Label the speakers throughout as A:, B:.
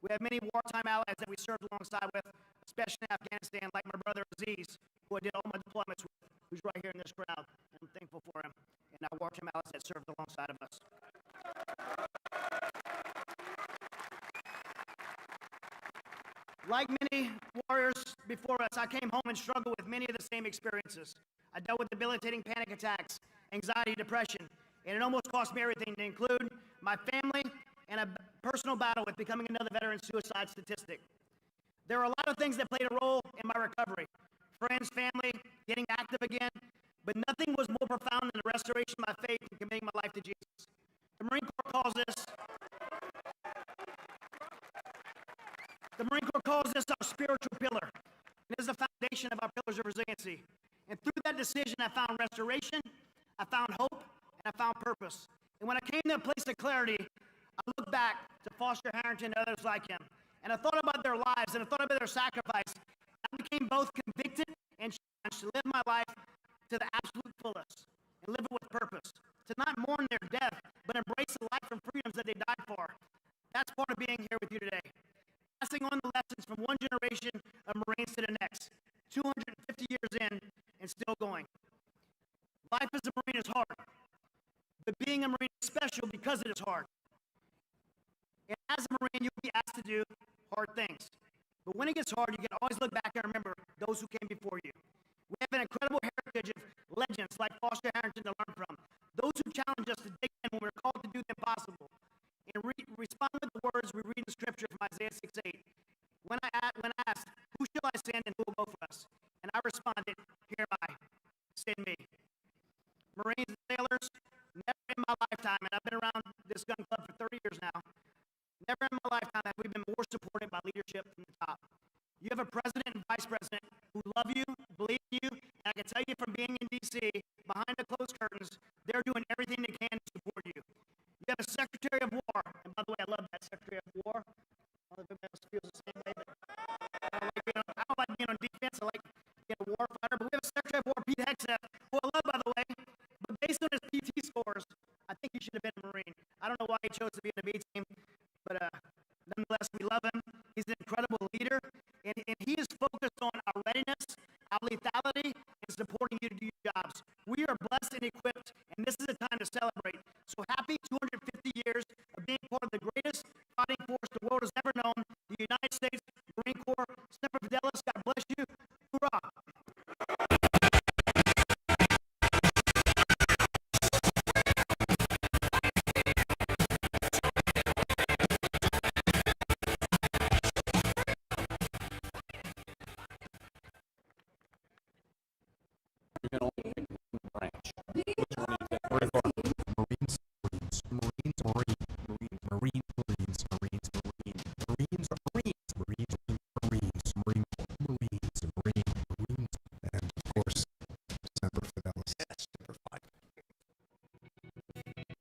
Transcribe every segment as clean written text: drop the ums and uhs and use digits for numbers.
A: We have many wartime allies that we served alongside with, especially in Afghanistan, like my brother Aziz, who I did all my deployments with, who's right here in this crowd, and I'm thankful for him, and our wartime allies that served alongside of us. Like many warriors before us, I came home and struggled with many of the same experiences. I dealt with debilitating panic attacks, anxiety, depression, and it almost cost me everything, to include my family and a personal battle with becoming another veteran suicide statistic. There are a lot of things that played a role in my recovery. Friends, family, getting active again, but nothing was more profound than the restoration of my faith and committing my life to Jesus. The Marine Corps calls this our spiritual pillar. It is the foundation of our pillars of resiliency. And through that decision, I found restoration, I found hope, and I found purpose. And when I came to a place of clarity, I looked back to Foster Harrington and others like him. And I thought about their lives, and I thought about their sacrifice. I became both convicted and challenged to live my life to the absolute fullest and live it with purpose. To not mourn their death, but embrace the life and freedoms that they died for. That's part of being here with you today. Passing on the lessons from one generation of Marines to the next, 250 years in and still going. Life as a Marine is hard, but being a Marine is special because it is hard. And as a Marine, you'll be asked to do hard things. But when it gets hard, you can always look back and remember those who came before you. We have an incredible heritage of legends like Foster Harrington to learn from. Those who challenge us to dig in when we're called to do the impossible. And respond with the words we read in Scripture from Isaiah 6:8. When asked, who shall I send and who will go for us? And I responded, here am I, send me. Marines and sailors, never in my lifetime, and I've been around this gun club for 30 years now, never in my lifetime have we been more supported by leadership from the top. You have a president and vice president who love you, believe in you, and I can tell you from being in D.C., behind the closed curtains, they're doing everything they can to support you. You have a Secretary of War, and by the way, I love that Secretary of War. I don't know if everybody else feels the same way, but I don't like being on defense. I like being a war fighter, but we have a Secretary of War, Pete Hegseth, who I love, by the way, but based on his PT scores, I think he should have been a Marine. I don't know why he chose to be in the B team, but nonetheless, we love him. He's an incredible leader, and he is focused on our readiness, our lethality, and supporting you to do your jobs. We are blessed and equipped, and this is a time to celebrate. So happy 250 years of being part of the greatest fighting force the world has ever known, the United States Marine Corps. Semper Fidelis, God bless you. Hoorah!
B: You can only pick one branch. Which one do you pick? Marines, Marines, Marines, Marines, Marines, Marines, Marines, Marines, Marines, Marines, Marines, Marines, Marines, Marines, and of course, Semper Fidelis. Yes, Semper Fi.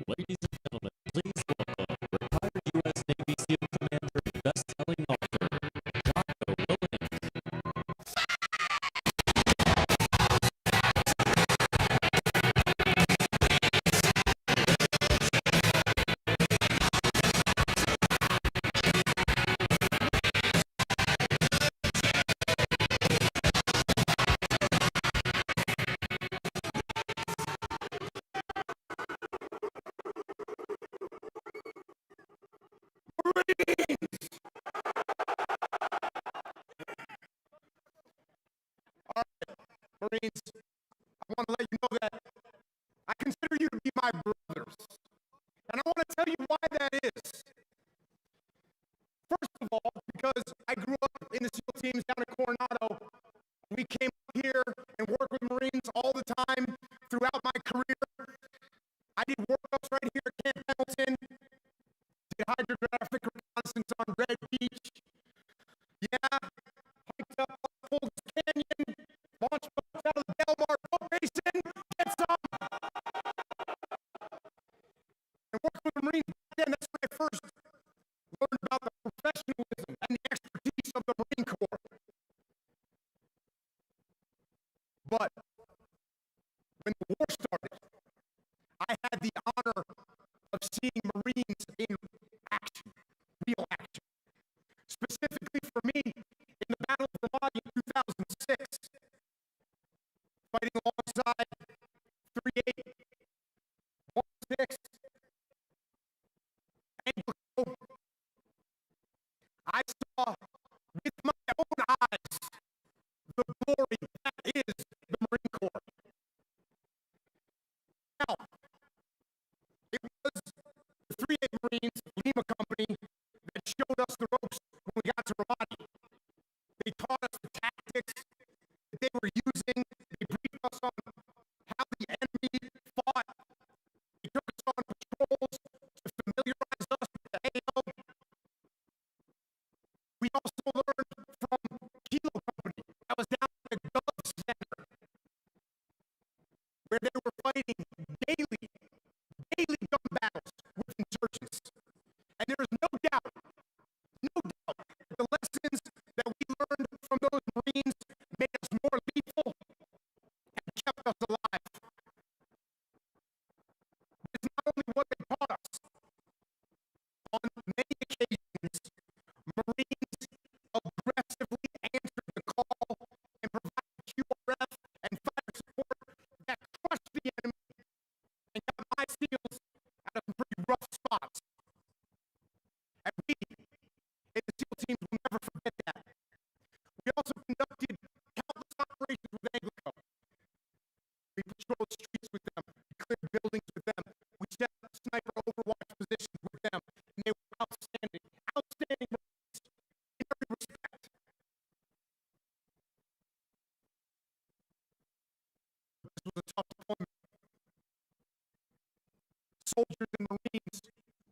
B: Ladies and gentlemen, please welcome retired U.S. Navy SEAL Commander and best-selling author, Jocko Willink.
C: Marines, I want to let you know that I consider you to be my brothers. And I want to tell you why that is. First of all, because I grew up in the SEAL teams down in Coronado. We came up here and worked with Marines all the time throughout my career. I did workups right here at Camp Pendleton, did hydrographic reconnaissance on Red Beach. Yeah, hiked up Fulton Canyon, launched boats out of the Delmar Boat Basin, get some. And working with the Marines back then, that's when I first learned about the professionalism and the expertise of the Marine Corps. But when the war started, I had the honor of seeing Marines in action, real action. Specifically for me, in the Battle of Ramadi in 2006, fighting alongside 3-8, 1-6, Anglo, I saw with my own eyes the glory that is the Marine Corps. Now, it was the 3-8 Marines, Lima Company, that showed us the ropes when we got to Ramadi. They taught us the tactics that they were using. They briefed us on how the enemy fought. They took us on patrols to familiarize us with the AO. We also learned from Kilo Company that was down at the Gov Center, where they were fighting daily gun battles with insurgents. And there is no doubt, the lessons that we learned from those Marines made us more lethal and kept us alive. It's not only what they taught us. On many occasions, Marines aggressively answered the call and provided QRF and fire support that crushed the enemy and got my SEALs out of some pretty rough spots. And we, in the SEAL teams, will never forget that. We also conducted countless operations with Anglo. We patrolled streets with them. We cleared buildings with them. We set up sniper overwatch positions with them. And they were outstanding Marines in every respect. This was a tough deployment. Soldiers and Marines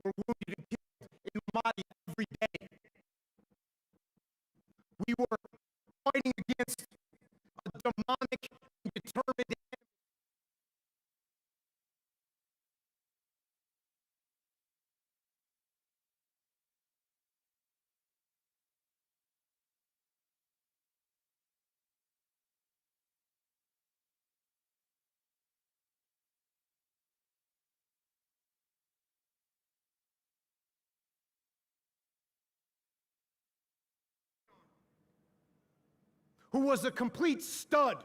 C: were wounded and killed in Ramadi every day. We were fighting against a demonic and determined enemy. Who was a complete stud.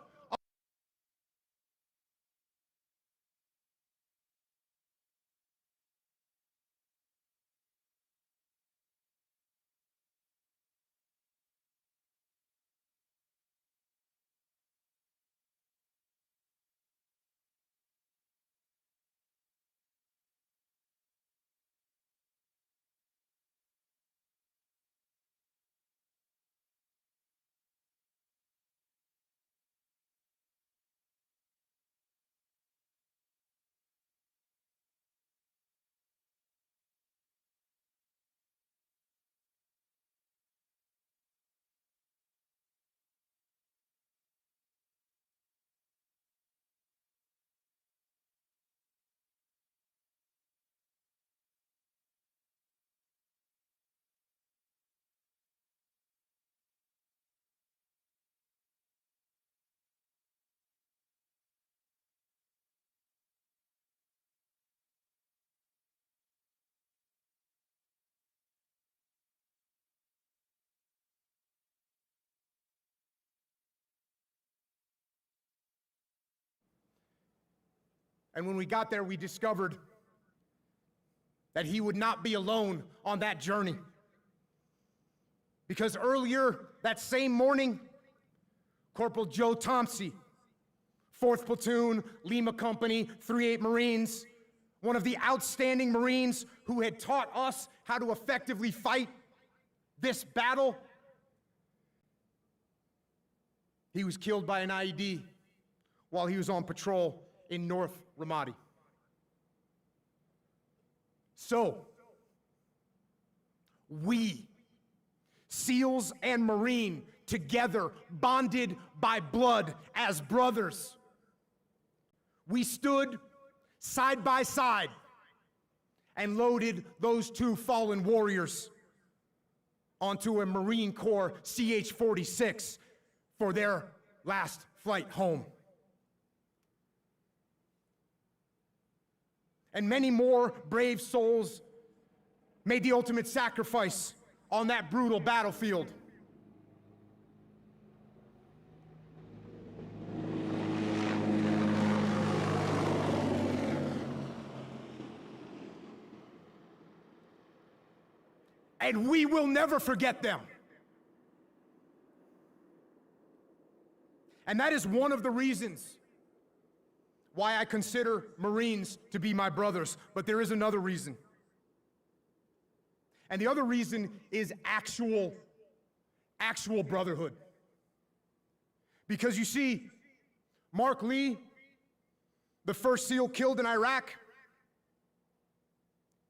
C: And when we got there, we discovered that he would not be alone on that journey. Because earlier that same morning, Corporal Joe Thompson, 4th Platoon, Lima Company, 3-8 Marines, one of the outstanding Marines who had taught us how to effectively fight this battle, he was killed by an IED while he was on patrol in North Ramadi. So, we, SEALs and Marine, together, bonded by blood as brothers, we stood side by side and loaded those two fallen warriors onto a Marine Corps CH-46 for their last flight home. And many more brave souls made the ultimate sacrifice on that brutal battlefield. And we will never forget them. And that is one of the reasons why I consider Marines to be my brothers. But there is another reason. And the other reason is actual brotherhood. Because you see, Mark Lee, the first SEAL killed in Iraq,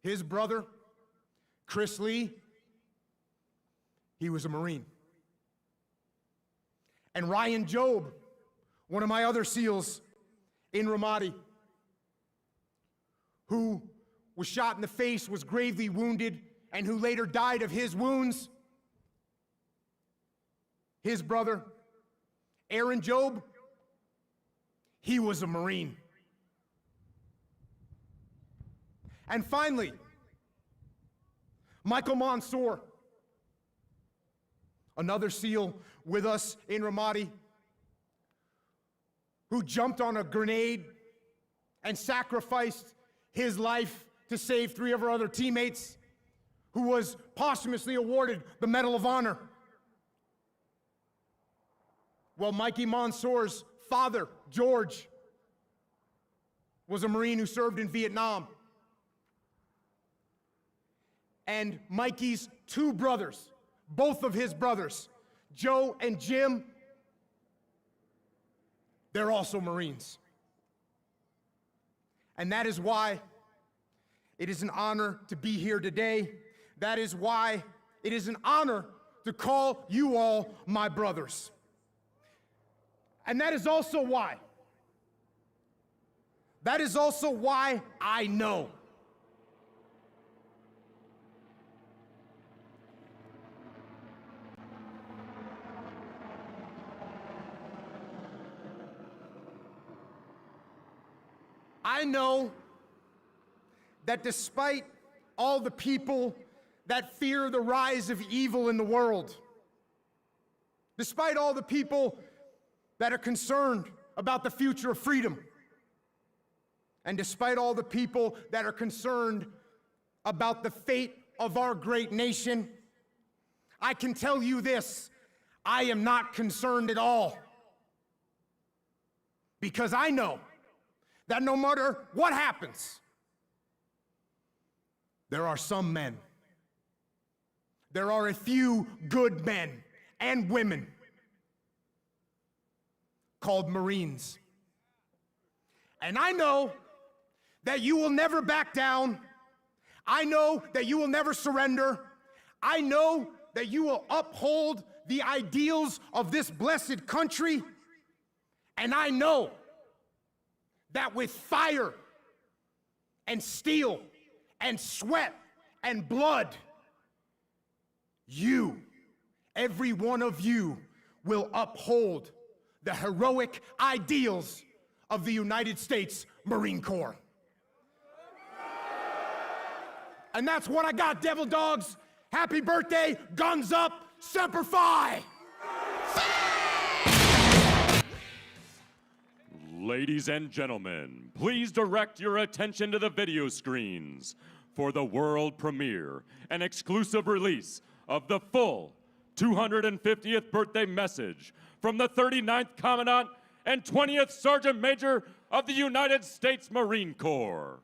C: his brother, Chris Lee, he was a Marine. And Ryan Job, one of my other SEALs in Ramadi, who was shot in the face, was gravely wounded, and who later died of his wounds, his brother, Aaron Job, he was a Marine. And finally, Michael Mansour, another SEAL with us in Ramadi, who jumped on a grenade and sacrificed his life to save 3 of our other teammates, who was posthumously awarded the Medal of Honor. Well, Mikey Mansour's father, George, was a Marine who served in Vietnam. And Mikey's 2 brothers, both of his brothers, Joe and Jim, they're also Marines. And that is why it is an honor to be here today. That is why it is an honor to call you all my brothers. And that is also why I know that despite all the people that fear the rise of evil in the world, despite all the people that are concerned about the future of freedom, and despite all the people that are concerned about the fate of our great nation, I can tell you this: I am not concerned at all. Because I know that no matter what happens, there are some men, there are a few good men and women called Marines. And I know that you will never back down. I know that you will never surrender. I know that you will uphold the ideals of this blessed country. And I know that with fire and steel and sweat and blood, you, every one of you, will uphold the heroic ideals of the United States Marine Corps. And that's what I got, Devil Dogs. Happy birthday, guns up, Semper Fi!
D: Ladies and gentlemen, please direct your attention to the video screens for the world premiere and exclusive release of the full 250th birthday message from the 39th Commandant and 20th Sergeant Major of the United States Marine Corps.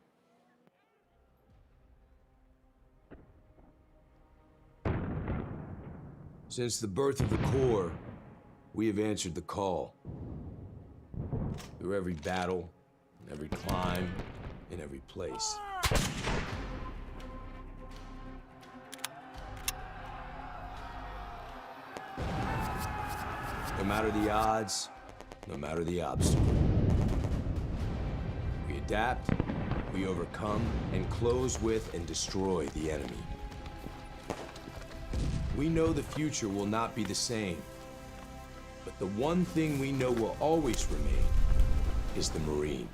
E: Since the birth of the Corps, we have answered the call. Through every battle, every climb, in every place. No matter the odds, no matter the obstacle. We adapt, we overcome, and close with and destroy the enemy. We know the future will not be the same, but the one thing we know will always remain is the Marine.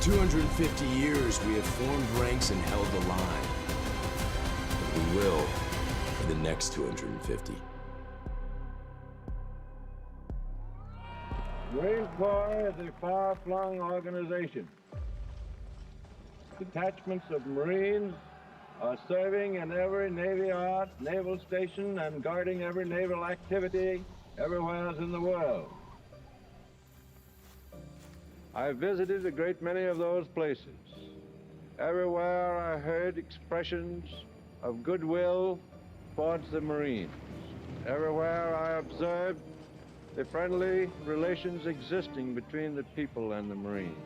E: 250 years, we have formed ranks and held the line. And we will for the next 250.
F: Marine Corps is a far-flung organization. Detachments of Marines are serving in every Navy yard, naval station, and guarding every naval activity everywhere in the world. I visited a great many of those places. Everywhere I heard expressions of goodwill towards the Marines. Everywhere I observed the friendly relations existing between the people and the Marines.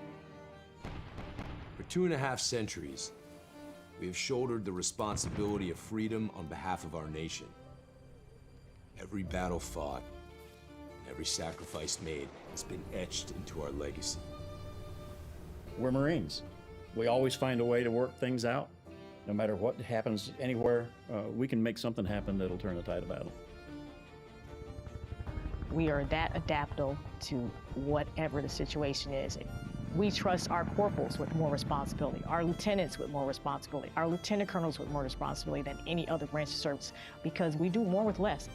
E: For 2.5 centuries, we have shouldered the responsibility of freedom on behalf of our nation. Every battle fought, and every sacrifice made has been etched into our legacy.
G: We're Marines. We always find a way to work things out. No matter what happens anywhere, we can make something happen that'll turn the tide of battle.
H: We are that adaptable to whatever the situation is. We trust our corporals with more responsibility, our lieutenants with more responsibility, our lieutenant colonels with more responsibility than any other branch of service, because we do more with less.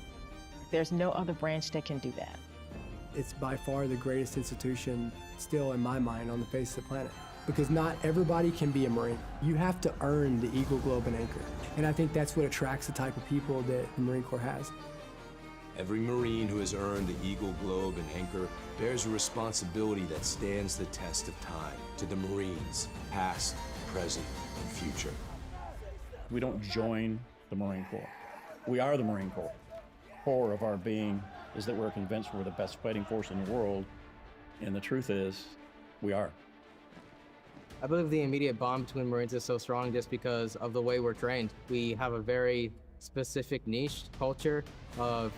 H: There's no other branch that can do that.
I: It's by far the greatest institution still in my mind on the face of the planet, because not everybody can be a Marine. You have to earn the Eagle, Globe, and Anchor. And I think that's what attracts the type of people that the Marine Corps has.
E: Every Marine who has earned the Eagle, Globe, and Anchor bears a responsibility that stands the test of time to the Marines, past, present, and future.
G: We don't join the Marine Corps. We are the Marine Corps. Core of our being is that we're convinced we're the best fighting force in the world, and the truth is, we are.
J: I believe the immediate bond between Marines is so strong just because of the way we're trained. We have a very specific niche culture of,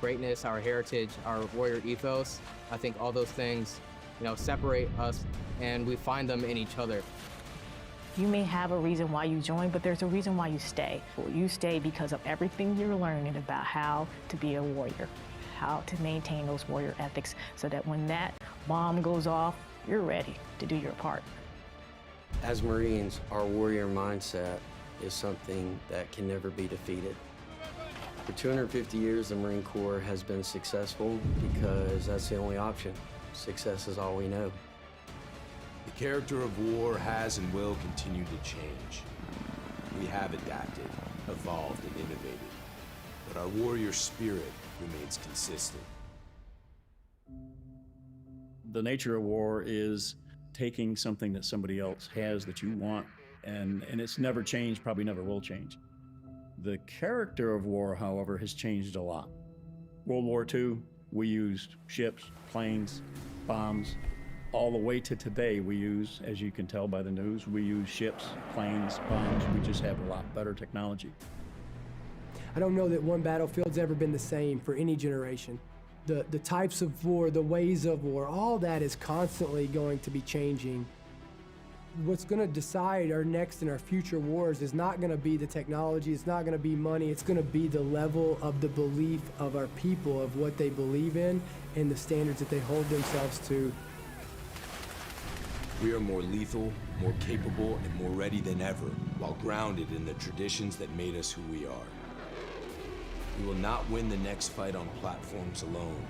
J: greatness, our heritage, our warrior ethos. I think all those things, separate us, and we find them in each other.
H: You may have a reason why you join, but there's a reason why you stay. You stay because of everything you're learning about how to be a warrior, how to maintain those warrior ethics, so that when that bomb goes off, you're ready to do your part.
K: As Marines, our warrior mindset is something that can never be defeated. For 250 years, the Marine Corps has been successful because that's the only option. Success is all we know.
E: The character of war has and will continue to change. We have adapted, evolved, and innovated, but our warrior spirit remains consistent.
G: The nature of war is taking something that somebody else has that you want, and it's never changed, probably never will change. The character of war, however, has changed a lot. World War II, we used ships, planes, bombs. All the way to today, we use, as you can tell by the news, we use ships, planes, bombs. We just have a lot better technology.
I: I don't know that one battlefield's ever been the same for any generation. The types of war, the ways of war, all that is constantly going to be changing. What's going to decide our next and our future wars is not going to be the technology, it's not going to be money, it's going to be the level of the belief of our people, of what they believe in, and the standards that they hold themselves to.
E: We are more lethal, more capable, and more ready than ever, while grounded in the traditions that made us who we are. We will not win the next fight on platforms alone.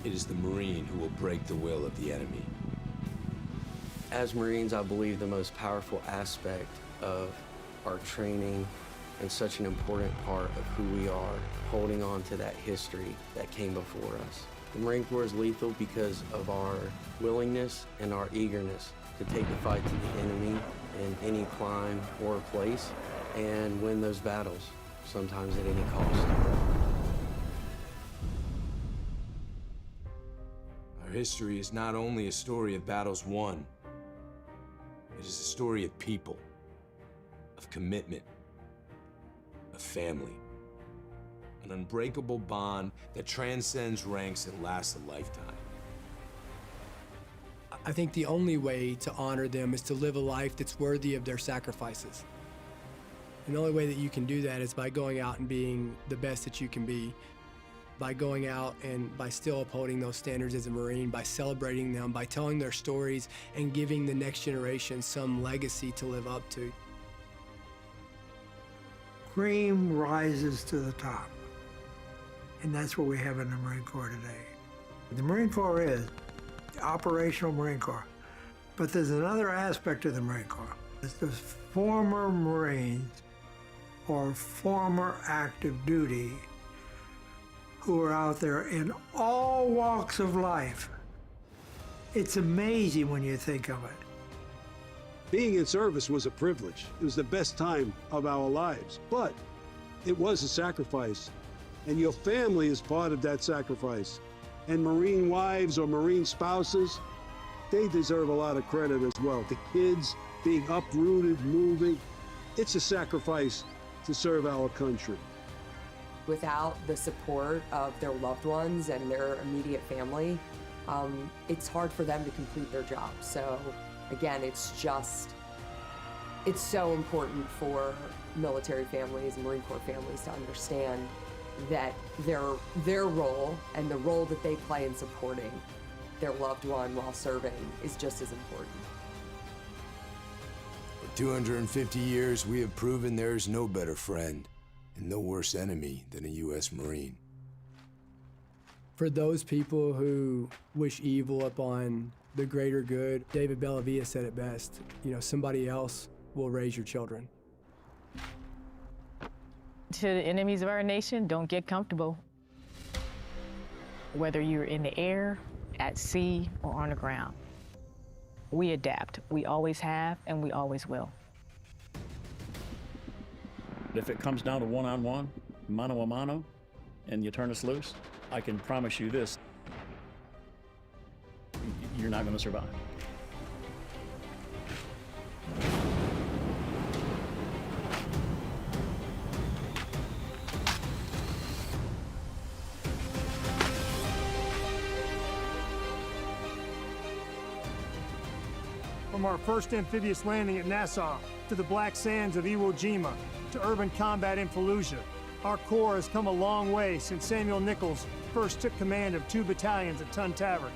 E: It is the Marine who will break the will of the enemy.
K: As Marines, I believe the most powerful aspect of our training and such an important part of who we are, holding on to that history that came before us. The Marine Corps is lethal because of our willingness and our eagerness to take the fight to the enemy in any climb or place and win those battles, sometimes at any cost.
E: Our history is not only a story of battles won, it is a story of people, of commitment, of family. An unbreakable bond that transcends ranks and lasts a lifetime.
I: I think the only way to honor them is to live a life that's worthy of their sacrifices. And the only way that you can do that is by going out and being the best that you can be. by going out and by still upholding those standards as a Marine, by celebrating them, by telling their stories and giving the next generation some legacy to live up to.
L: Cream rises to the top. And that's what we have in the Marine Corps today. The Marine Corps is the operational Marine Corps. But there's another aspect of the Marine Corps. It's the former Marines or former active duty who are out there in all walks of life. It's amazing when you think of it.
M: Being in service was a privilege. It was the best time of our lives, but it was a sacrifice. And your family is part of that sacrifice. And Marine wives or Marine spouses, they deserve a lot of credit as well. The kids being uprooted, moving, it's a sacrifice to serve our country.
N: Without the support of their loved ones and their immediate family, it's hard for them to complete their job. So again, it's so important for military families and Marine Corps families to understand that their role and the role that they play in supporting their loved one while serving is just as important.
E: For 250 years, we have proven there is no better friend and no worse enemy than a U.S. Marine.
I: For those people who wish evil upon the greater good, David Bellavia said it best, somebody else will raise your children.
H: To the enemies of our nation, don't get comfortable. Whether you're in the air, at sea, or on the ground, we adapt. We always have, and we always will.
G: If it comes down to one-on-one, mano a mano, and you turn us loose, I can promise you this, you're not going to survive.
O: From our first amphibious landing at Nassau, to the black sands of Iwo Jima, to urban combat in Fallujah, our Corps has come a long way since Samuel Nichols first took command of 2 battalions at Tun Tavern.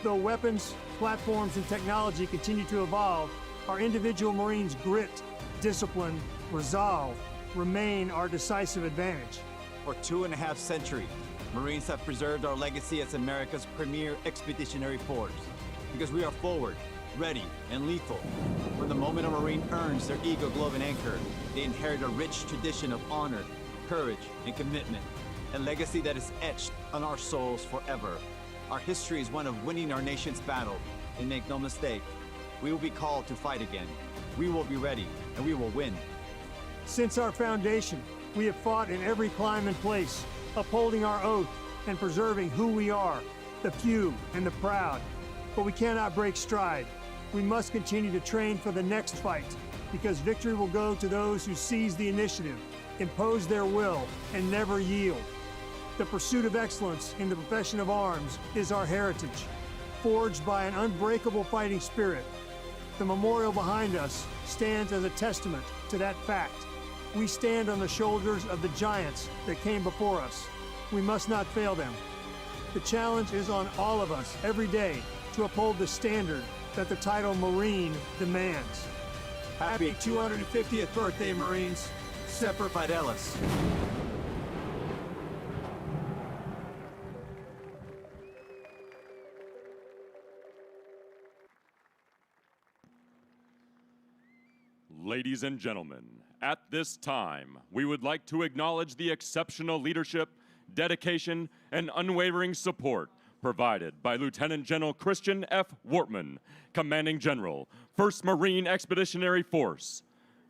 O: Though weapons, platforms, and technology continue to evolve, our individual Marines' grit, discipline, resolve remain our decisive advantage.
P: For 2.5 centuries, Marines have preserved our legacy as America's premier expeditionary force, because we are forward, ready, and lethal. From the moment a Marine earns their Eagle Glove and Anchor, they inherit a rich tradition of honor, courage, and commitment, a legacy that is etched on our souls forever. Our history is one of winning our nation's battle, and make no mistake, we will be called to fight again. We will be ready, and we will win.
O: Since our foundation, we have fought in every climb and place, upholding our oath and preserving who we are, the few and the proud. But we cannot break stride. We must continue to train for the next fight, because victory will go to those who seize the initiative, impose their will, and never yield. The pursuit of excellence in the profession of arms is our heritage, forged by an unbreakable fighting spirit. The memorial behind us stands as a testament to that fact. We stand on the shoulders of the giants that came before us. We must not fail them. The challenge is on all of us every day to uphold the standard that the title Marine demands. Happy 250th birthday, Marines. Semper Fidelis.
D: Ladies and gentlemen, at this time, we would like to acknowledge the exceptional leadership, dedication, and unwavering support provided by Lieutenant General Christian F. Wortman, Commanding General, 1st Marine Expeditionary Force,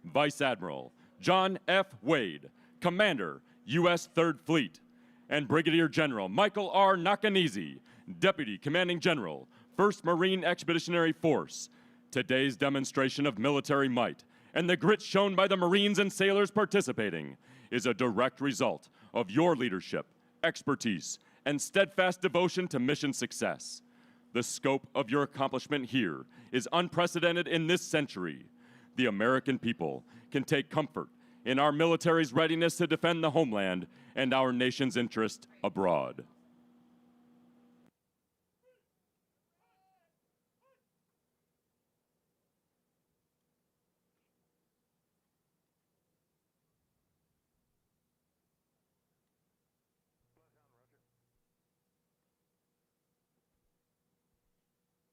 D: Vice Admiral John F. Wade, Commander, U.S. 3rd Fleet, and Brigadier General Michael R. Nakanizi, Deputy Commanding General, 1st Marine Expeditionary Force. Today's demonstration of military might and the grit shown by the Marines and sailors participating is a direct result of your leadership, expertise, and steadfast devotion to mission success. The scope of your accomplishment here is unprecedented in this century. The American people can take comfort in our military's readiness to defend the homeland and our nation's interest abroad.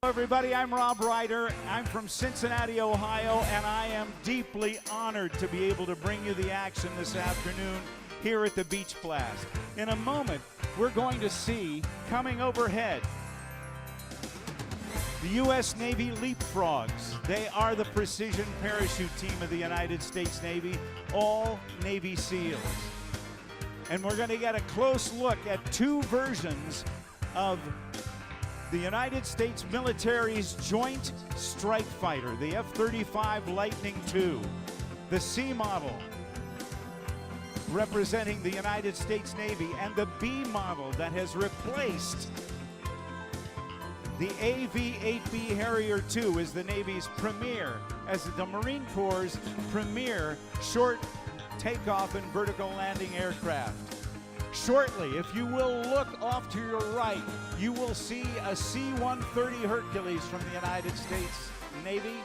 Q: Hello, everybody. I'm Rob Ryder. I'm from Cincinnati, Ohio, and I am deeply honored to be able to bring you the action this afternoon here at the Beach Blast. In a moment, we're going to see, coming overhead, the U.S. Navy Leapfrogs. They are the precision parachute team of the United States Navy, all Navy SEALs. And we're going to get a close look at two versions of the United States military's Joint Strike Fighter, the F-35 Lightning II, the C model representing the United States Navy, and the B model that has replaced the AV-8B Harrier II is the Navy's premier, as the Marine Corps' premier short takeoff and vertical landing aircraft. Shortly, if you will look off to your right, you will see a C-130 Hercules from the United States Navy.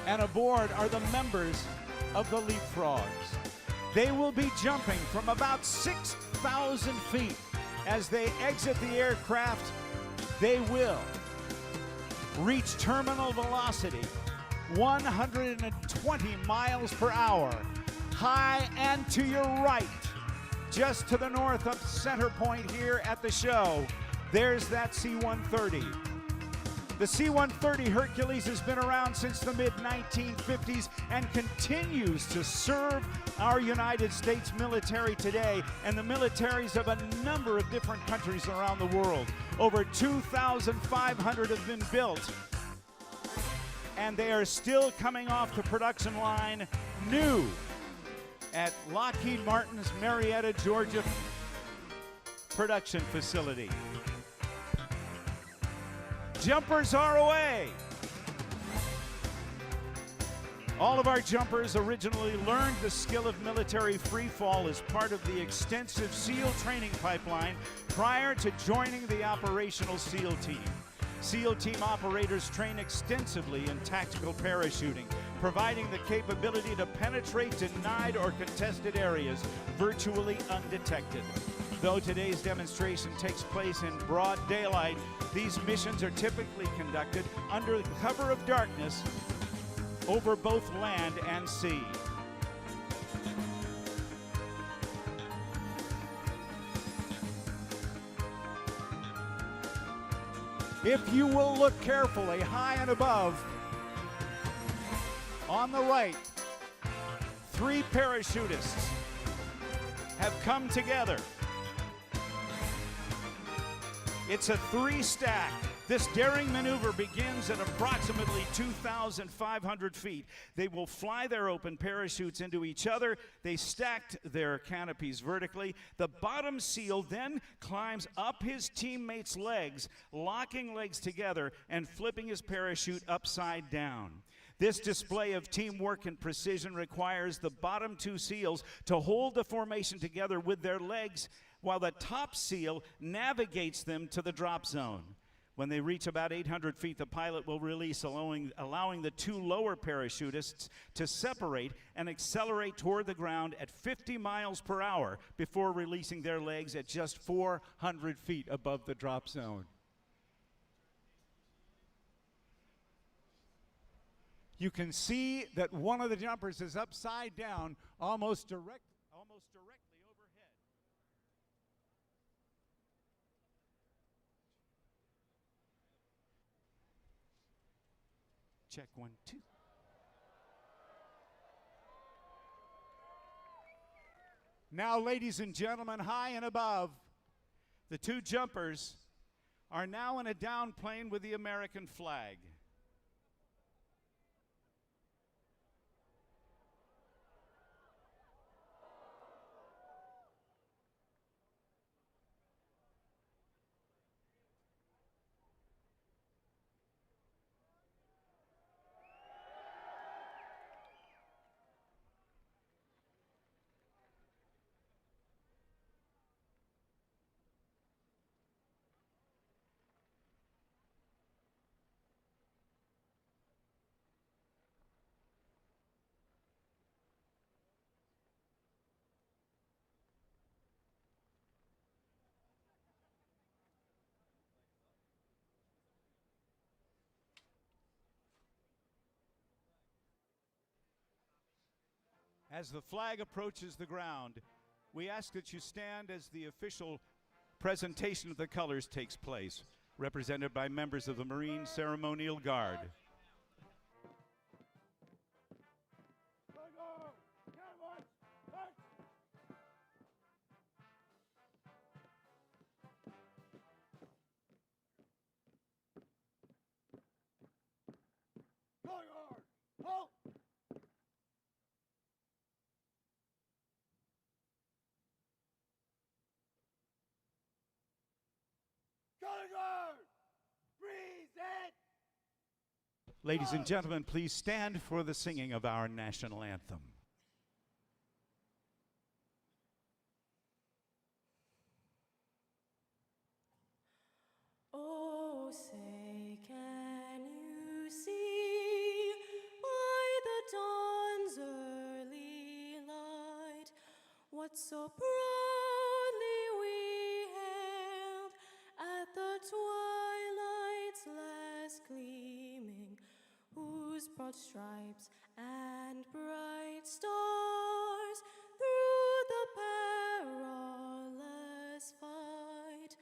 Q: And aboard are the members of the Leapfrogs. They will be jumping from about 6,000 feet. As they exit the aircraft, they will reach terminal velocity, 120 miles per hour, high and to your right. Just to the north of center point here at the show, there's that C-130. The C-130 Hercules has been around since the mid-1950s and continues to serve our United States military today and the militaries of a number of different countries around the world. Over 2,500 have been built, and they are still coming off the production line new at Lockheed Martin's Marietta, Georgia production facility. Jumpers are away. All of our jumpers originally learned the skill of military free fall as part of the extensive SEAL training pipeline prior to joining the operational SEAL team. SEAL team operators train extensively in tactical parachuting, providing the capability to penetrate denied or contested areas virtually undetected. Though today's demonstration takes place in broad daylight, these missions are typically conducted under the cover of darkness over both land and sea. If you will look carefully, high and above, on the right, 3 parachutists have come together. It's a 3-stack. This daring maneuver begins at approximately 2,500 feet. They will fly their open parachutes into each other. They stacked their canopies vertically. The bottom SEAL then climbs up his teammate's legs, locking legs together and flipping his parachute upside down. This display of teamwork and precision requires the bottom 2 SEALs to hold the formation together with their legs while the top SEAL navigates them to the drop zone. When they reach about 800 feet, the pilot will release, allowing the 2 lower parachutists to separate and accelerate toward the ground at 50 miles per hour before releasing their legs at just 400 feet above the drop zone. You can see that one of the jumpers is upside down, almost directly overhead. Check 1, 2. Now, ladies and gentlemen, high and above, the 2 jumpers are now in a down plane with the American flag. As the flag approaches the ground, we ask that you stand as the official presentation of the colors takes place, represented by members of the Marine Ceremonial Guard. Ladies and gentlemen, please stand for the singing of our national anthem.
R: Oh, say, can you see by the dawn's early light what so proudly we hailed at the twilight's last gleaming, whose broad stripes and bright stars through the perilous fight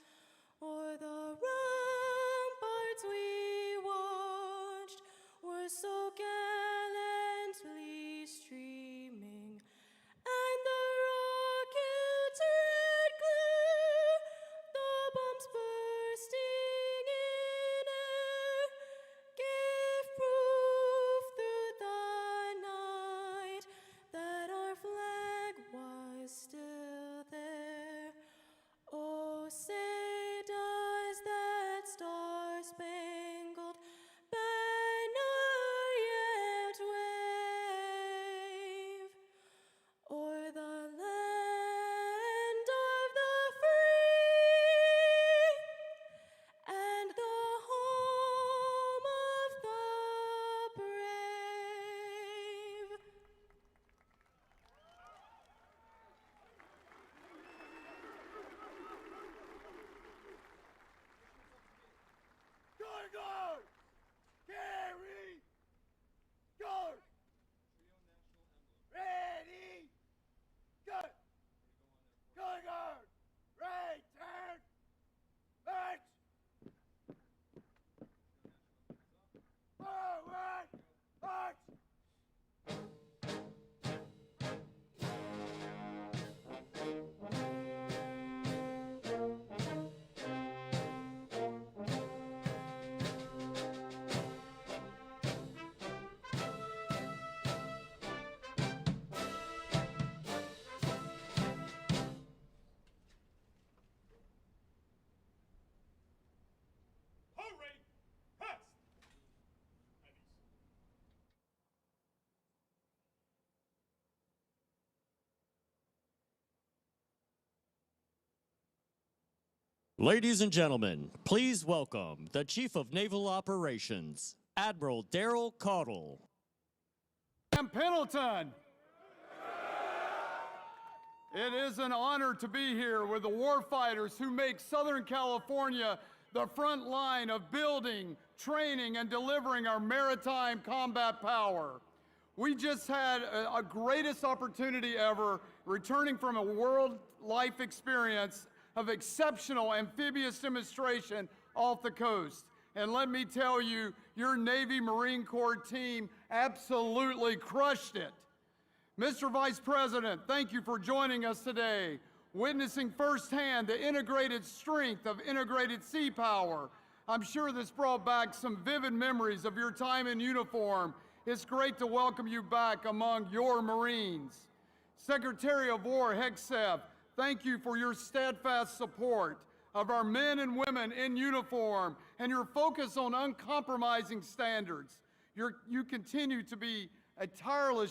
R: o'er the ramparts we watched were so gallantly streaming, and the rocket's red glare, the bombs bursting in air, gave proof through the night that our flag was still there. Oh, say does that star-spangled banner yet wave o'er the land of the free and the home of the brave?
S: Guard, guard! Carry! Guard! Ready! Good! Guard, guard! Right turn! March! Forward! March!
T: Ladies and gentlemen, please welcome the Chief of Naval Operations, Admiral Daryl Caudle.
U: Camp Pendleton. It is an honor to be here with the warfighters who make Southern California the front line of building, training, and delivering our maritime combat power. We just had a greatest opportunity ever, returning from a world life experience of exceptional amphibious demonstration off the coast. And let me tell you, your Navy Marine Corps team absolutely crushed it. Mr. Vice President, thank you for joining us today, witnessing firsthand the integrated strength of integrated sea power. I'm sure this brought back some vivid memories of your time in uniform. It's great to welcome you back among your Marines. Secretary of War Hegseth, thank you for your steadfast support of our men and women in uniform and your focus on uncompromising standards. You continue to be a tireless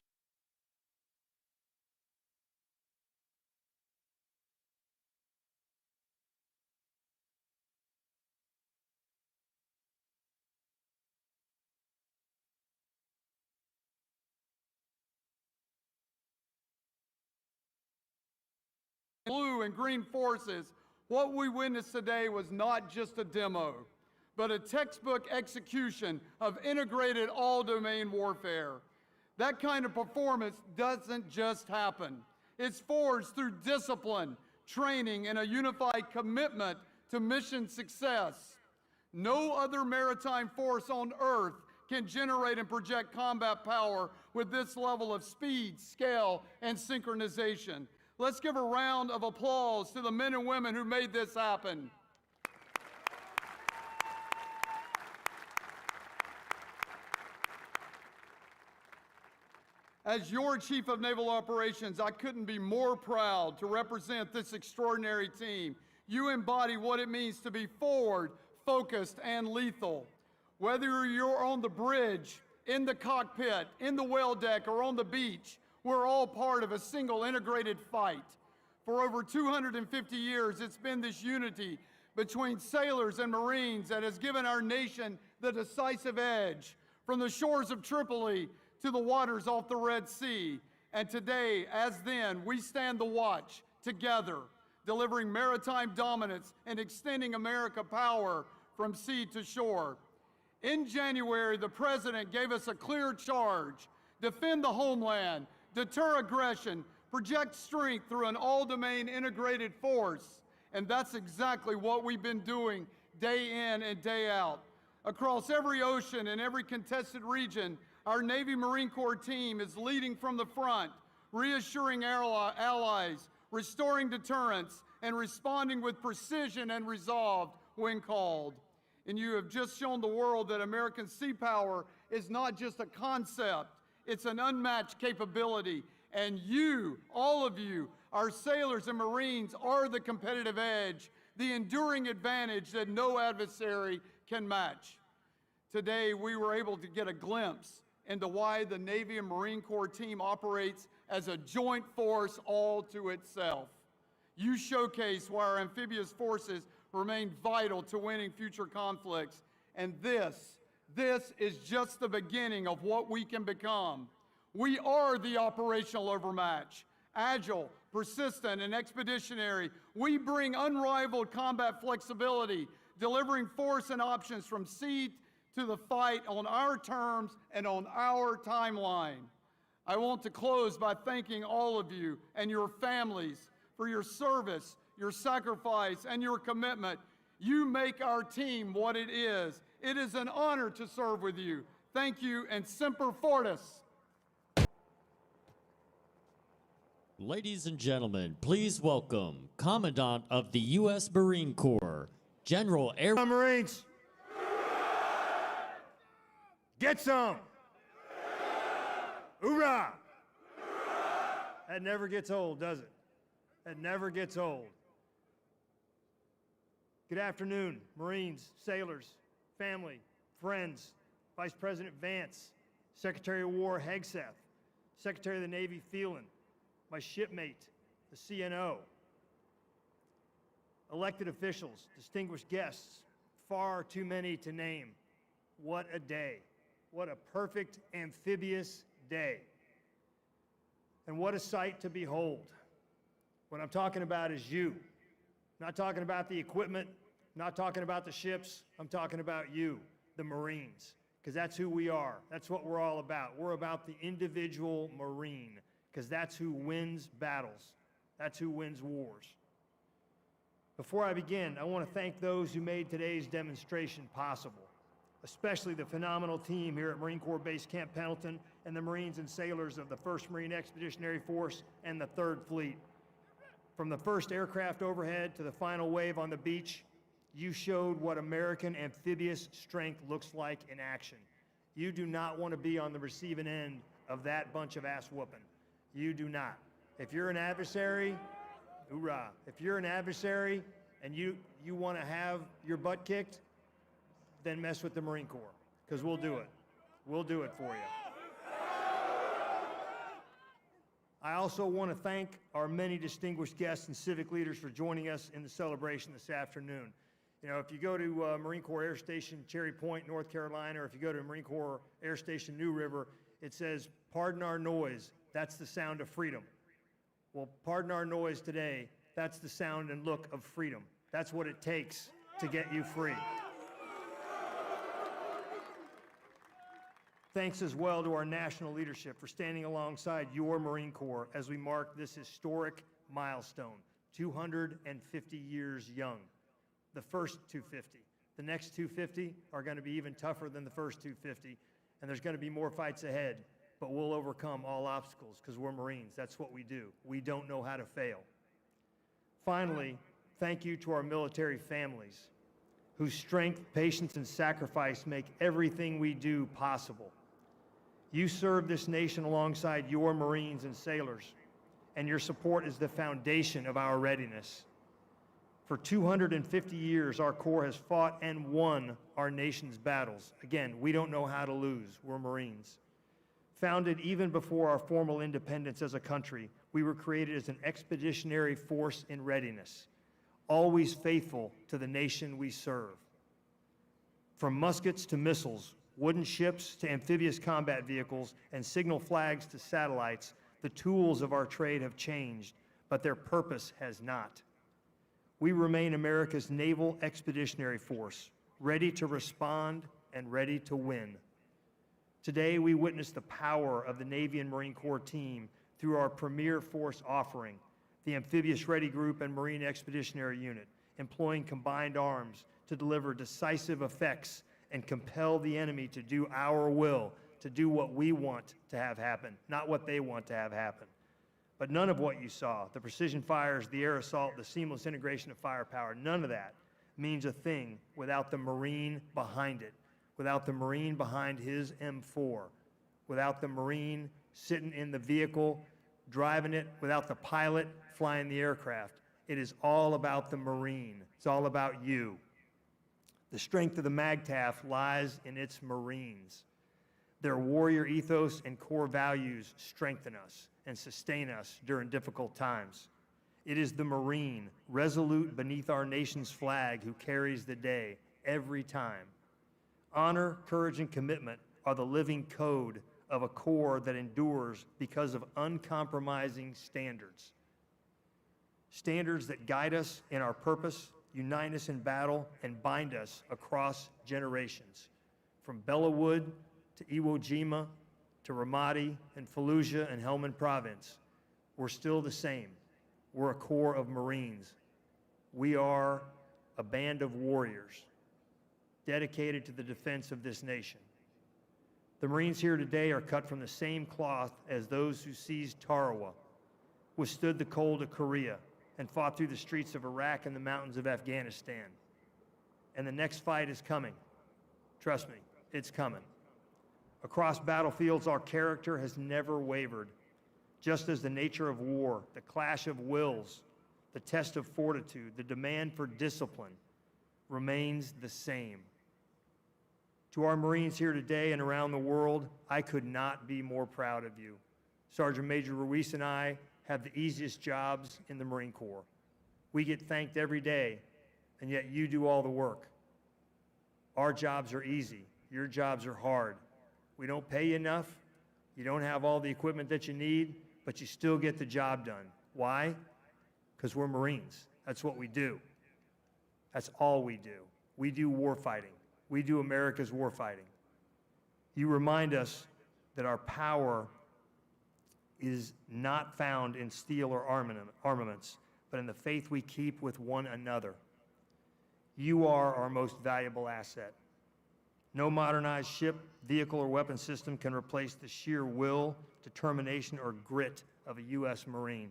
U: blue and green forces. What we witnessed today was not just a demo, but a textbook execution of integrated all-domain warfare. That kind of performance doesn't just happen. It's forged through discipline, training, and a unified commitment to mission success. No other maritime force on Earth can generate and project combat power with this level of speed, scale, and synchronization. Let's give a round of applause to the men and women who made this happen. As your Chief of Naval Operations, I couldn't be more proud to represent this extraordinary team. You embody what it means to be forward, focused, and lethal. Whether you're on the bridge, in the cockpit, in the whale deck, or on the beach, we're all part of a single integrated fight. For over 250 years, it's been this unity between sailors and Marines that has given our nation the decisive edge, from the shores of Tripoli to the waters off the Red Sea. And today, as then, we stand the watch together, delivering maritime dominance and extending America power from sea to shore. In January, the President gave us a clear charge: defend the homeland, deter aggression, project strength through an all-domain integrated force. And that's exactly what we've been doing day in and day out. Across every ocean and every contested region, our Navy Marine Corps team is leading from the front, reassuring allies, restoring deterrence, and responding with precision and resolve when called. And you have just shown the world that American sea power is not just a concept, it's an unmatched capability. And you, all of you, our sailors and Marines, are the competitive edge, the enduring advantage that no adversary can match. Today, we were able to get a glimpse into why the Navy and Marine Corps team operates as a joint force all to itself. You showcase why our amphibious forces remain vital to winning future conflicts. And this is just the beginning of what we can become. We are the operational overmatch. Agile, persistent, and expeditionary, we bring unrivaled combat flexibility, delivering force and options from sea to the fight on our terms and on our timeline. I want to close by thanking all of you and your families for your service, your sacrifice, and your commitment. You make our team what it is. It is an honor to serve with you. Thank you, and Semper Fortis.
T: Ladies and gentlemen, please welcome Commandant of the U.S. Marine Corps, General Air
O: Marines. Get some! Hoorah! That never gets old, does it? That never gets old. Good afternoon, Marines, sailors, family, friends, Vice President Vance, Secretary of War Hegseth, Secretary of the Navy Phelan, my shipmate, the CNO, elected officials, distinguished guests, far too many to name. What a day. What a perfect amphibious day. And what a sight to behold. What I'm talking about is you. I'm not talking about the equipment, I'm not talking about the ships, I'm talking about you, the Marines, because that's who we are. That's what we're all about. We're about the individual Marine, because that's who wins battles. That's who wins wars. Before I begin, I want to thank those who made today's demonstration possible, especially the phenomenal team here at Marine Corps Base Camp Pendleton and the Marines and sailors of the 1st Marine Expeditionary Force and the 3rd Fleet. From the first aircraft overhead to the final wave on the beach, you showed what American amphibious strength looks like in action. You do not want to be on the receiving end of that bunch of ass whooping. You do not. If you're an adversary, hoorah. If you're an adversary and you want to have your butt kicked, then mess with the Marine Corps, because we'll do it. We'll do it for you. I also want to thank our many distinguished guests and civic leaders for joining us in the celebration this afternoon. You know, if you go to Marine Corps Air Station Cherry Point, North Carolina, or if you go to Marine Corps Air Station New River, it says, "Pardon our noise, that's the sound of freedom." Well, pardon our noise today, that's the sound and look of freedom. That's what it takes to get you free.
A: Thanks as well to our national leadership for standing alongside your Marine Corps as we mark this historic milestone, 250 years young. The first 250. The next 250 are going to be even tougher than the first 250, and there's going to be more fights ahead, but we'll overcome all obstacles because we're Marines. That's what we do. We don't know how to fail. Finally, thank you to our military families whose strength, patience, and sacrifice make everything we do possible. You serve this nation alongside your Marines and sailors, and your support is the foundation of our readiness. For 250 years, our Corps has fought and won our nation's battles. Again, we don't know how to lose. We're Marines. Founded even before our formal independence as a country, we were created as an expeditionary force in readiness, always faithful to the nation we serve. From muskets to missiles, wooden ships to amphibious combat vehicles, and signal flags to satellites, the tools of our trade have changed, but their purpose has not. We remain America's naval expeditionary force, ready to respond and ready to win. Today, we witness the power of the Navy and Marine Corps team through our premier force offering, the Amphibious Ready Group and Marine Expeditionary Unit, employing combined arms to deliver decisive effects and compel the enemy to do our will, to do what we want to have happen, not what they want to have happen. But none of what you saw, the precision fires, the air assault, the seamless integration of firepower, none of that means a thing without the Marine behind it, without the Marine behind his M4, without the Marine sitting in the vehicle, driving it, without the pilot flying the aircraft. It is all about the Marine. It's all about you. The strength of the MAGTF lies in its Marines. Their warrior ethos and core values strengthen us and sustain us during difficult times. It is the Marine, resolute beneath our nation's flag, who carries the day every time. Honor, courage, and commitment are the living code of a Corps that endures because of uncompromising standards. Standards that guide us in our purpose, unite us in battle, and bind us across generations. From Bellawood to Iwo Jima to Ramadi and Fallujah and Helmand Province, we're still the same. We're a Corps of Marines. We are a band of warriors dedicated to the defense of this nation. The Marines here today are cut from the same cloth as those who seized Tarawa, withstood the cold of Korea, and fought through the streets of Iraq and the mountains of Afghanistan. And the next fight is coming. Trust me, it's coming. Across battlefields, our character has never wavered. Just as the nature of war, the clash of wills, the test of fortitude, the demand for discipline remains the same. To our Marines here today and around the world, I could not be more proud of you. Sergeant Major Ruiz and I have the easiest jobs in the Marine Corps. We get thanked every day, and yet you do all the work. Our jobs are easy. Your jobs are hard. We don't pay you enough. You don't have all the equipment that you need, but you still get the job done. Why? Because we're Marines. That's what we do. That's all we do. We do war fighting. We do America's war fighting. You remind us that our power is not found in steel or armaments, but in the faith we keep with one another. You are our most valuable asset. No modernized ship, vehicle, or weapon system can replace the sheer will, determination, or grit of a U.S. Marine.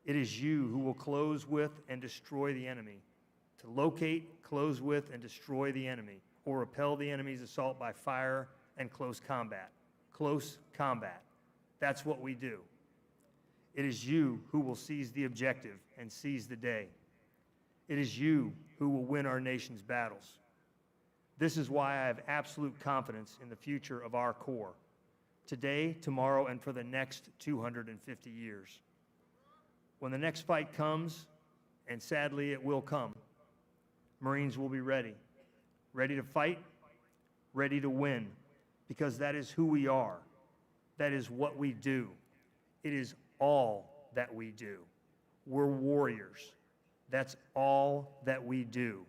A: It is you who will close with and destroy the enemy. To locate, close with, and destroy the enemy, or repel the enemy's assault by fire and close combat. Close combat. That's what we do. It is you who will seize the objective and seize the day. It is you who will win our nation's battles. This is why I have absolute confidence in the future of our Corps, today, tomorrow, and for the next 250 years. When the next fight comes, and sadly it will come, Marines will be ready. Ready to fight, ready to win, because that is who we are. That is what we do. It is all that we do. We're warriors. That's all that we do.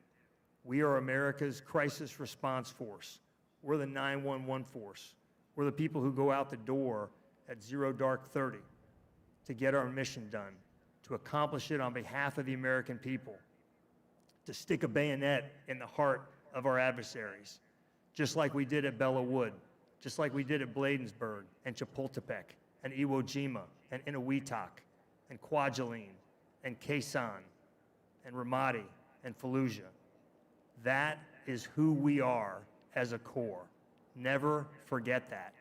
A: We are America's crisis response force. We're the 911 force. We're the people who go out the door at 0 dark 30 to get our mission done, to accomplish it on behalf of the American people, to stick a bayonet in the heart of our adversaries, just like we did at Belleau Wood, just like we did at Bladensburg and Chapultepec and Iwo Jima and Eniwetok and Kwajalein and Quezon and Ramadi and Fallujah. That is who we are as a Corps. Never forget that.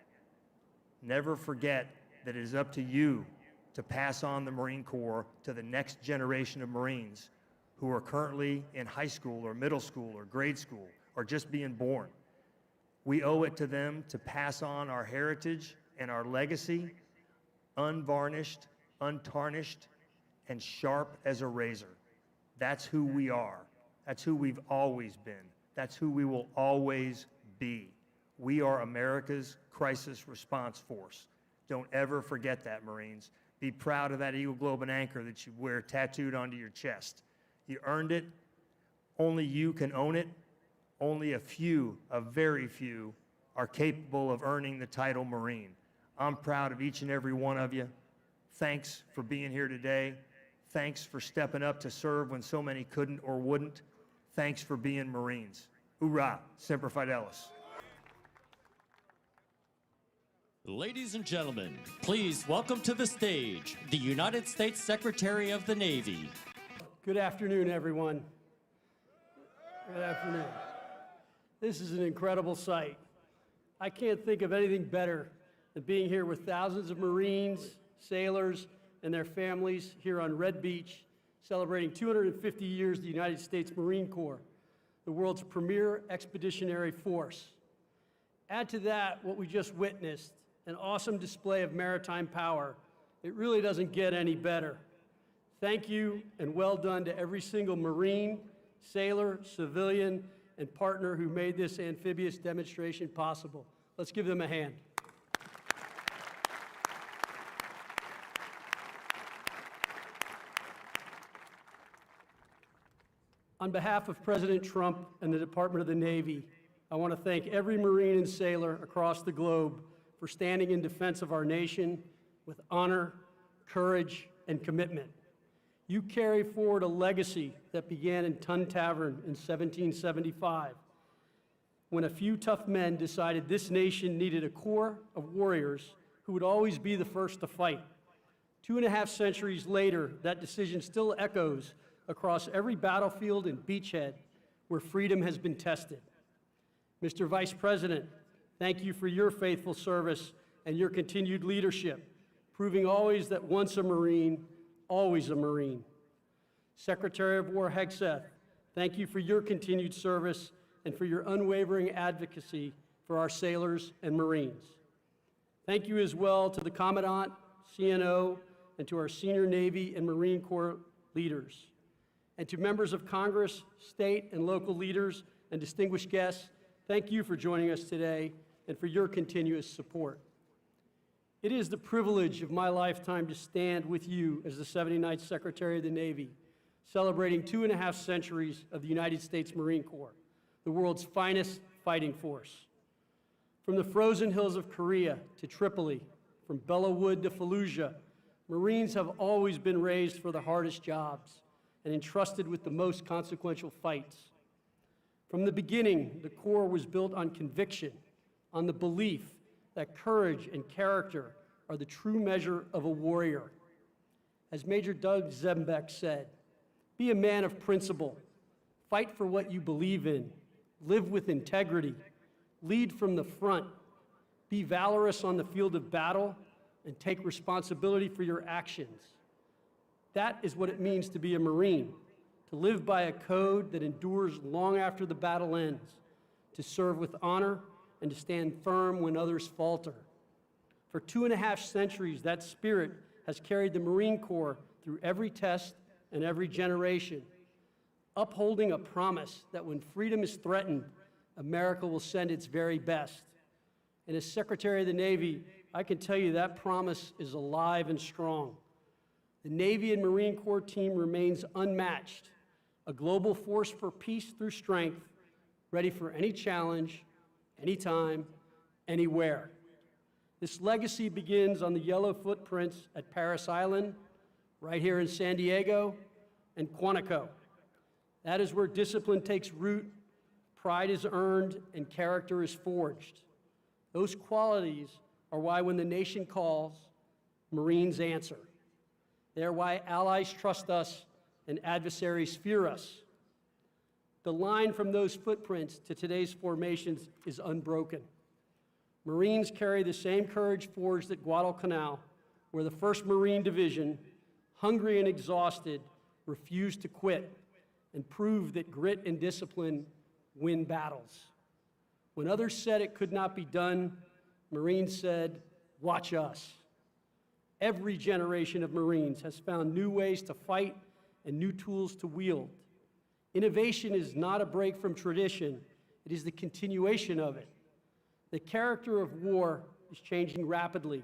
A: Never forget that it is up to you to pass on the Marine Corps to the next generation of Marines who are currently in high school or middle school or grade school or just being born. We owe it to them to pass on our heritage and our legacy unvarnished, untarnished, and sharp as a razor. That's who we are. That's who we've always been. That's who we will always be. We are America's crisis response force. Don't ever forget that, Marines. Be proud of that Eagle Globe and Anchor that you wear tattooed onto your chest. You earned it. Only you can own it. Only a very few, are capable of earning the title Marine. I'm proud of each and every one of you. Thanks for being here today. Thanks for stepping up to serve when so many couldn't or wouldn't. Thanks for being Marines. Hoorah, Semper Fidelis.
T: Ladies and gentlemen, please welcome to the stage the United States Secretary of the Navy.
B: Good afternoon, everyone. Good afternoon. This is an incredible sight. I can't think of anything better than being here with thousands of Marines, sailors, and their families here on Red Beach, celebrating 250 years of the United States Marine Corps, the world's premier expeditionary force. Add to that what we just witnessed, an awesome display of maritime power. It really doesn't get any better. Thank you and well done to every single Marine, sailor, civilian, and partner who made this amphibious demonstration possible. Let's give them a hand. On behalf of President Trump and the Department of the Navy, I want to thank every Marine and sailor across the globe for standing in defense of our nation with honor, courage, and commitment. You carry forward a legacy that began in Tun Tavern in 1775, when a few tough men decided this nation needed a corps of warriors who would always be the first to fight. 2.5 centuries later, that decision still echoes across every battlefield and beachhead where freedom has been tested. Mr. Vice President, thank you for your faithful service and your continued leadership, proving always that once a Marine, always a Marine. Secretary of War Hegseth, thank you for your continued service and for your unwavering advocacy for our sailors and Marines. Thank you as well to the Commandant, CNO, and to our senior Navy and Marine Corps leaders. And to members of Congress, state and local leaders, and distinguished guests, thank you for joining us today and for your continuous support. It is the privilege of my lifetime to stand with you as the 79th Secretary of the Navy, celebrating 2.5 centuries of the United States Marine Corps, the world's finest fighting force. From the frozen hills of Korea to Tripoli, from Belleau Wood to Fallujah, Marines have always been raised for the hardest jobs and entrusted with the most consequential fights. From the beginning, the Corps was built on conviction, on the belief that courage and character are the true measure of a warrior. As Major Doug Zembeck said, be a man of principle, fight for what you believe in, live with integrity, lead from the front, be valorous on the field of battle, and take responsibility for your actions. That is what it means to be a Marine, to live by a code that endures long after the battle ends, to serve with honor, and to stand firm when others falter. For 2.5 centuries, that spirit has carried the Marine Corps through every test and every generation, upholding a promise that when freedom is threatened, America will send its very best. And as Secretary of the Navy, I can tell you that promise is alive and strong. The Navy and Marine Corps team remains unmatched, a global force for peace through strength, ready for any challenge anytime, anywhere. This legacy begins on the yellow footprints at Paris Island, right here in San Diego, and Quantico. That is where discipline takes root, pride is earned, and character is forged. Those qualities are why when the nation calls, Marines answer. They are why allies trust us and adversaries fear us. The line from those footprints to today's formations is unbroken. Marines carry the same courage forged at Guadalcanal, where the 1st Marine Division, hungry and exhausted, refused to quit and proved that grit and discipline win battles. When others said it could not be done, Marines said, "Watch us." Every generation of Marines has found new ways to fight and new tools to wield. Innovation is not a break from tradition, it is the continuation of it. The character of war is changing rapidly,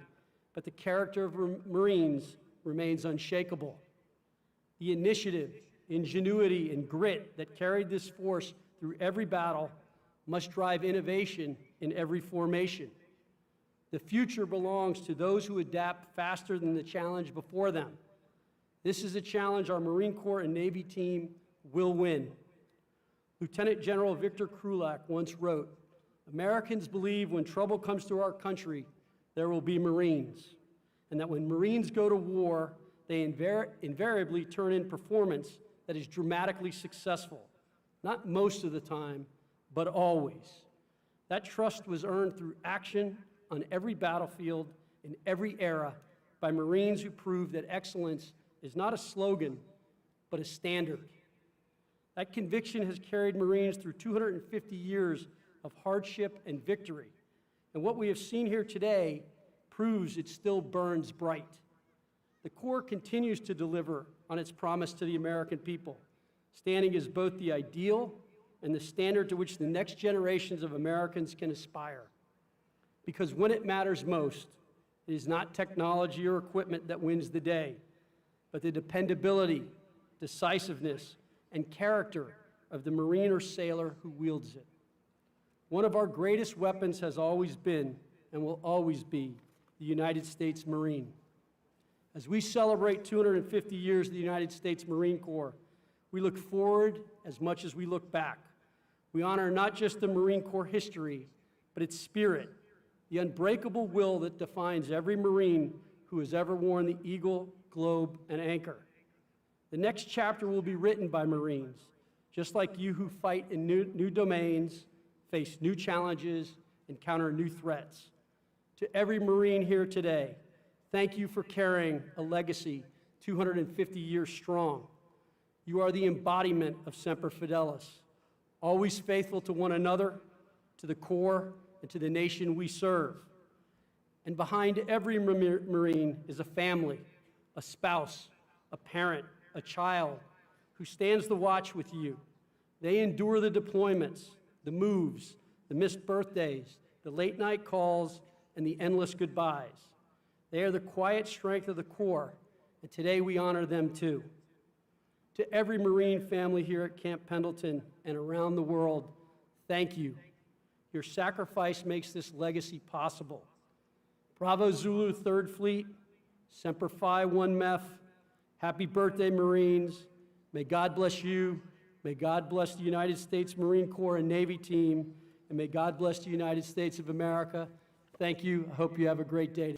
B: but the character of Marines remains unshakable. The initiative, ingenuity, and grit that carried this force through every battle must drive innovation in every formation. The future belongs to those who adapt faster than the challenge before them. This is a challenge our Marine Corps and Navy team will win. Lieutenant General Victor Krulak once wrote, "Americans believe when trouble comes to our country, there will be Marines, and that when Marines go to war, they invariably turn in performance that is dramatically successful. Not most of the time, but always." That trust was earned through action on every battlefield in every era by Marines who proved that excellence is not a slogan, but a standard. That conviction has carried Marines through 250 years of hardship and victory. And what we have seen here today proves it still burns bright. The Corps continues to deliver on its promise to the American people, standing as both the ideal and the standard to which the next generations of Americans can aspire. Because when it matters most, it is not technology or equipment that wins the day, but the dependability, decisiveness, and character of the Marine or sailor who wields it. One of our greatest weapons has always been and will always be the United States Marine. As we celebrate 250 years of the United States Marine Corps, we look forward as much as we look back. We honor not just the Marine Corps history, but its spirit, the unbreakable will that defines every Marine who has ever worn the Eagle, Globe, and Anchor. The next chapter will be written by Marines, just like you who fight in new domains, face new challenges, encounter new threats. To every Marine here today, thank you for carrying a legacy 250 years strong. You are the embodiment of Semper Fidelis, always faithful to one another, to the Corps, and to the nation we serve. And behind every Marine is a family, a spouse, a parent, a child who stands the watch with you. They endure the deployments, the moves, the missed birthdays, the late night calls, and the endless goodbyes. They are the quiet strength of the Corps, and today we honor them too. To every Marine family here at Camp Pendleton and around the world, thank you. Your sacrifice makes this legacy possible. Bravo Zulu 3rd Fleet, Semper Fi 1 MEF, happy birthday, Marines. May God bless you. May God bless the United States Marine Corps and Navy team, and may God bless the United States of America. Thank you. I hope you have a great day.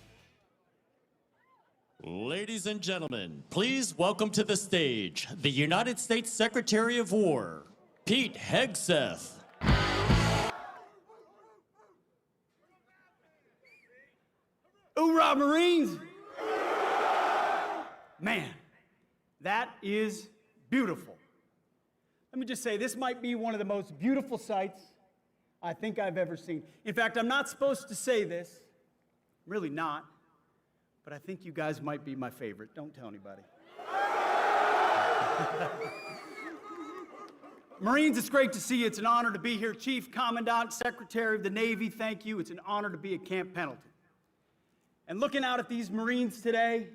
T: Ladies and gentlemen, please welcome to the stage the United States Secretary of War, Pete Hegseth.
C: Hoorah, Marines! Man, that is beautiful. Let me just say, this might be one of the most beautiful sights I think I've ever seen. In fact, I'm not supposed to say this, really not, but I think you guys might be my favorite. Don't tell anybody. Marines, it's great to see you. It's an honor to be here. Chief, Commandant, Secretary of the Navy, thank you. It's an honor to be at Camp Pendleton. And looking out at these Marines today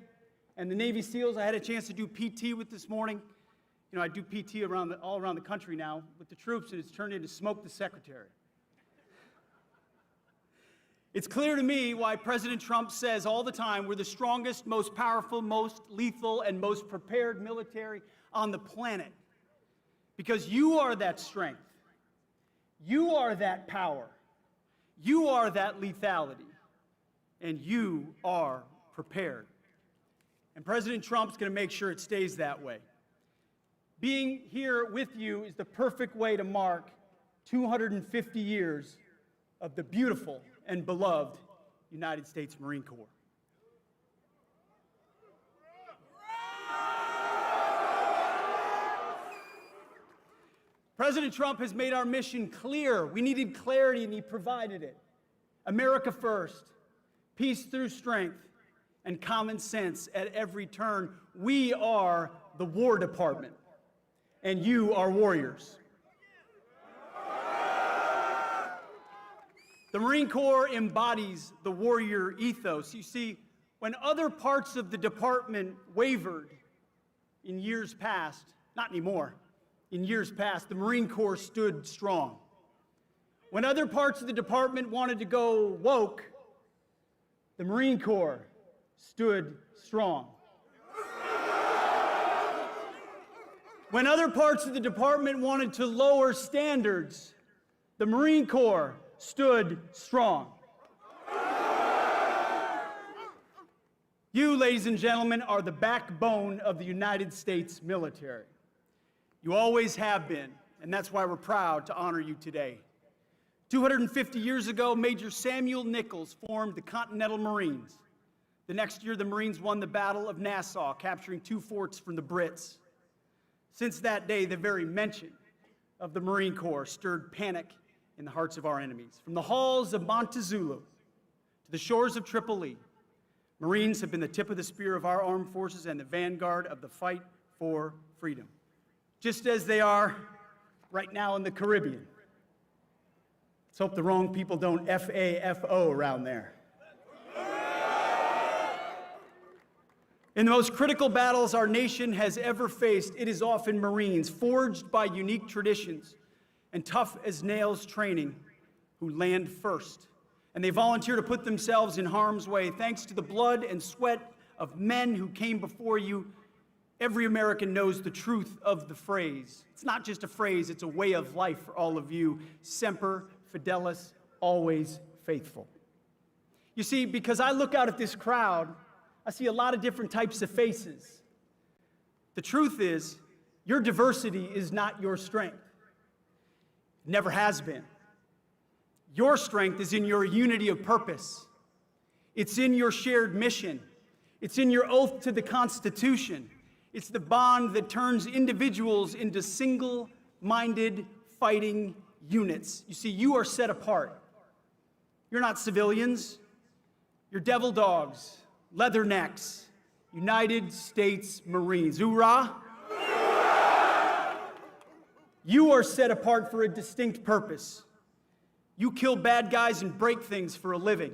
C: and the Navy SEALs I had a chance to do PT with this morning. You know, I do PT all around the country now with the troops, and it's turned into Smoke the Secretary. It's clear to me why President Trump says all the time we're the strongest, most powerful, most lethal, and most prepared military on the planet. Because you are that strength. You are that power. You are that lethality. And you are prepared. And President Trump's going to make sure it stays that way. Being here with you is the perfect way to mark 250 years of the beautiful and beloved United States Marine Corps. President Trump has made our mission clear. We needed clarity, and he provided it. America first, peace through strength, and common sense at every turn. We are the War Department, and you are warriors. The Marine Corps embodies the warrior ethos. You see, when other parts of the department wavered in years past, not anymore, in years past, the Marine Corps stood strong. When other parts of the department wanted to go woke, the Marine Corps stood strong. When other parts of the department wanted to lower standards, the Marine Corps stood strong. You, ladies and gentlemen, are the backbone of the United States military. You always have been, and that's why we're proud to honor you today. 250 years ago, Major Samuel Nichols formed the Continental Marines. The next year, the Marines won the Battle of Nassau, capturing 2 forts from the Brits. Since that day, the very mention of the Marine Corps stirred panic in the hearts of our enemies. From the halls of Montezuma to the shores of Tripoli, Marines have been the tip of the spear of our armed forces and the vanguard of the fight for freedom, just as they are right now in the Caribbean. Let's hope the wrong people don't FAFO around there. In the most critical battles our nation has ever faced, it is often Marines, forged by unique traditions and tough as nails training, who land first. And they volunteer to put themselves in harm's way. Thanks to the blood and sweat of men who came before you, every American knows the truth of the phrase. It's not just a phrase, it's a way of life for all of you. Semper Fidelis, always faithful. You see, because I look out at this crowd, I see a lot of different types of faces. The truth is, your diversity is not your strength. It never has been. Your strength is in your unity of purpose. It's in your shared mission. It's in your oath to the Constitution. It's the bond that turns individuals into single-minded fighting units. You see, you are set apart. You're not civilians. You're devil dogs, leathernecks, United States Marines. Hoorah! You are set apart for a distinct purpose. You kill bad guys and break things for a living.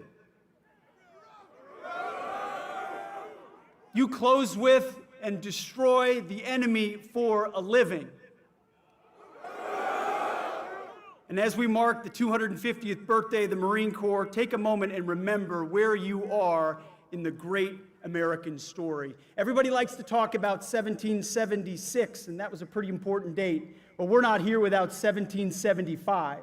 C: You close with and destroy the enemy for a living. And as we mark the 250th birthday of the Marine Corps, take a moment and remember where you are in the great American story. Everybody likes to talk about 1776, and that was a pretty important date. But we're not here without 1775.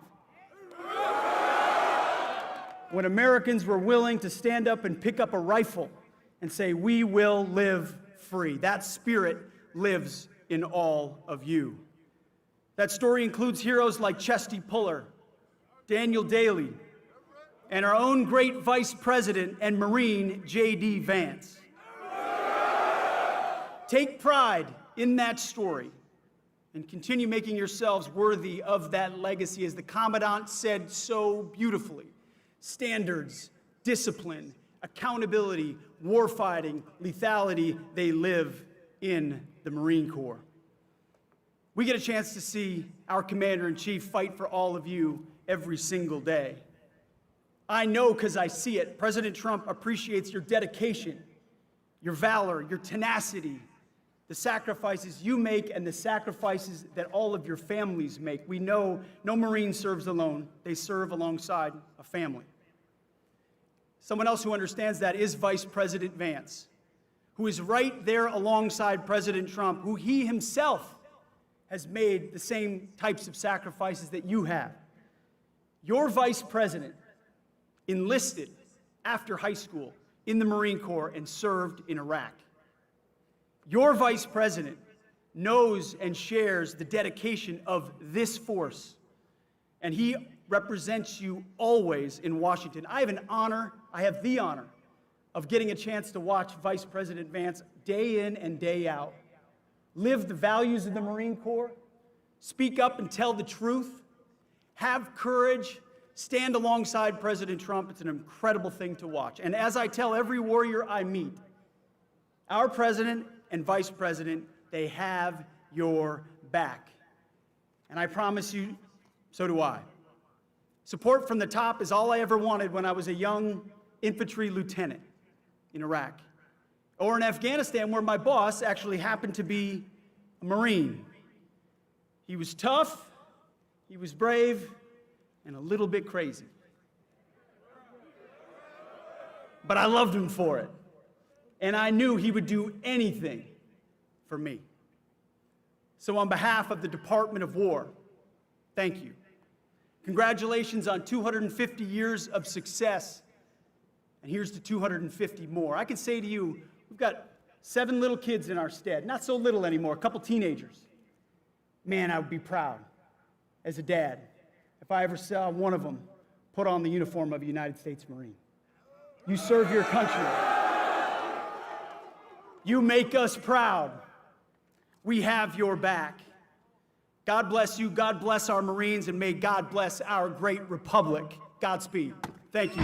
C: When Americans were willing to stand up and pick up a rifle and say, "We will live free." That spirit lives in all of you. That story includes heroes like Chesty Puller, Daniel Daly, and our own great Vice President and Marine JD Vance. Take pride in that story and continue making yourselves worthy of that legacy. As the Commandant said so beautifully, standards, discipline, accountability, warfighting, lethality, they live in the Marine Corps. We get a chance to see our Commander-in-Chief fight for all of you every single day. I know because I see it. President Trump appreciates your dedication, your valor, your tenacity, the sacrifices you make and the sacrifices that all of your families make. We know no Marine serves alone. They serve alongside a family. Someone else who understands that is Vice President Vance, who is right there alongside President Trump, who he himself has made the same types of sacrifices that you have. Your vice president enlisted after high school in the Marine Corps and served in Iraq. Your vice president knows and shares the dedication of this force, and he represents you always in Washington. I have the honor of getting a chance to watch Vice President Vance day in and day out live the values of the Marine Corps, speak up and tell the truth, have courage, stand alongside President Trump. It's an incredible thing to watch. And as I tell every warrior I meet, our president and vice president, they have your back. And I promise you, so do I. Support from the top is all I ever wanted when I was a young infantry lieutenant in Iraq, or in Afghanistan, where my boss actually happened to be a Marine. He was tough, he was brave, and a little bit crazy. But I loved him for it, and I knew he would do anything for me. So on behalf of the Department of War, thank you. Congratulations on 250 years of success, and here's to 250 more. I can say to you, we've got 7 little kids in our stead, not so little anymore, a couple teenagers. Man, I would be proud as a dad if I ever saw one of them put on the uniform of a United States Marine. You serve your country. You make us proud. We have your back. God bless you, God bless our Marines, and may God bless our great republic. Godspeed. Thank you.